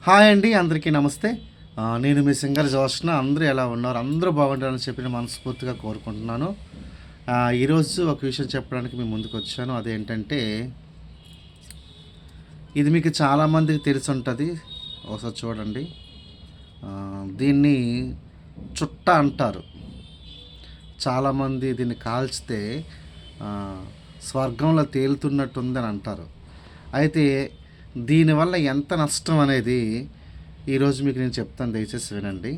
Hi అండి, అందరికీ నమస్తే. నేను మీ సింగర్ జోష్న. అందరూ ఎలా ఉన్నారు? అందరూ బాగుంటారని చెప్పి నేను మనస్ఫూర్తిగా కోరుకుంటున్నాను. ఈరోజు ఒక విషయం చెప్పడానికి మీ ముందుకు వచ్చాను. అదేంటంటే, ఇది మీకు చాలామందికి తెలిసి ఉంటుంది. ఒకసారి చూడండి. దీన్ని చుట్ట అంటారు. చాలామంది దీన్ని కాల్చితే ఆ, స్వర్గంలో తేలుతున్నట్టుందని అంటారు. అయితే దీనివల్ల ఎంత నష్టం అనేది ఈరోజు మీకు నేను చెప్తాను, దయచేసి వినండి.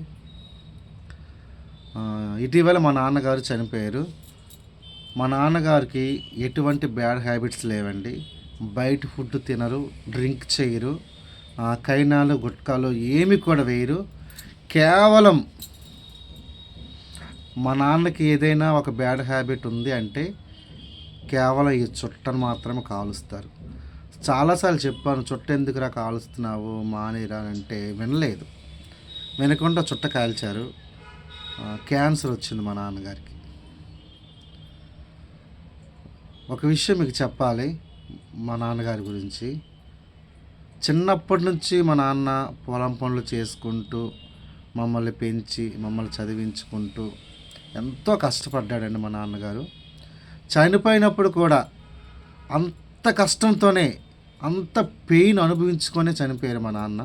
ఇటీవల మా నాన్నగారు చనిపోయారు. మా నాన్నగారికి ఎటువంటి బ్యాడ్ హ్యాబిట్స్ లేవండి. బయట ఫుడ్ తినరు, డ్రింక్ చేయరు, కైనాలు గుట్కాలు ఏమి కూడా వేయరు. కేవలం మా నాన్నకి ఏదైనా ఒక బ్యాడ్ హ్యాబిట్ ఉంది అంటే కేవలం ఈ చుట్టను మాత్రమే కాలుస్తారు. చాలాసార్లు చెప్పాను, చుట్ట ఎందుకురా కాలుస్తున్నావు, మానేరా అంటే వినలేదు. వినకుండా చుట్ట కాల్చారు. క్యాన్సర్ వచ్చింది మా నాన్నగారికి. ఒక విషయం మీకు చెప్పాలి మా నాన్నగారి గురించి. చిన్నప్పటి నుంచి మా నాన్న పొలం పనులు చేసుకుంటూ మమ్మల్ని పెంచి మమ్మల్ని చదివించుకుంటూ ఎంతో కష్టపడ్డాడండి మా నాన్నగారు. చనిపోయినప్పుడు కూడా అంత కష్టంతోనే, అంత పెయిన్ అనుభవించుకొని చనిపోయారు మా నాన్న.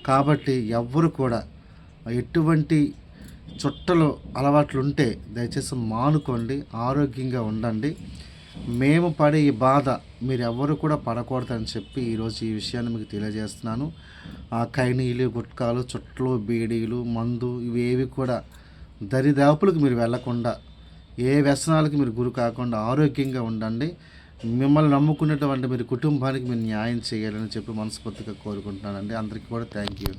కాబట్టి ఎవ్వరు కూడా ఎటువంటి చుట్టలు అలవాట్లు ఉంటే దయచేసి మానుకోండి, ఆరోగ్యంగా ఉండండి. మేము పడే ఈ బాధ మీరు ఎవరు కూడా పడకూడదని చెప్పి ఈరోజు ఈ విషయాన్ని మీకు తెలియజేస్తున్నాను. ఆ కైనీలు, గుట్కాలు, చుట్టలు, బీడీలు, మందు ఇవేవి కూడా దరిదాపులకు మీరు వెళ్లకుండా, ఏ వ్యసనాలకి మీరు గురి కాకుండా ఆరోగ్యంగా ఉండండి. మిమ్మల్ని నమ్ముకున్నటువంటి మీరు కుటుంబానికి మీరు న్యాయం చేయాలని చెప్పి మనస్ఫూర్తిగా కోరుకుంటున్నానండి. అందరికీ కూడా థ్యాంక్ యూ.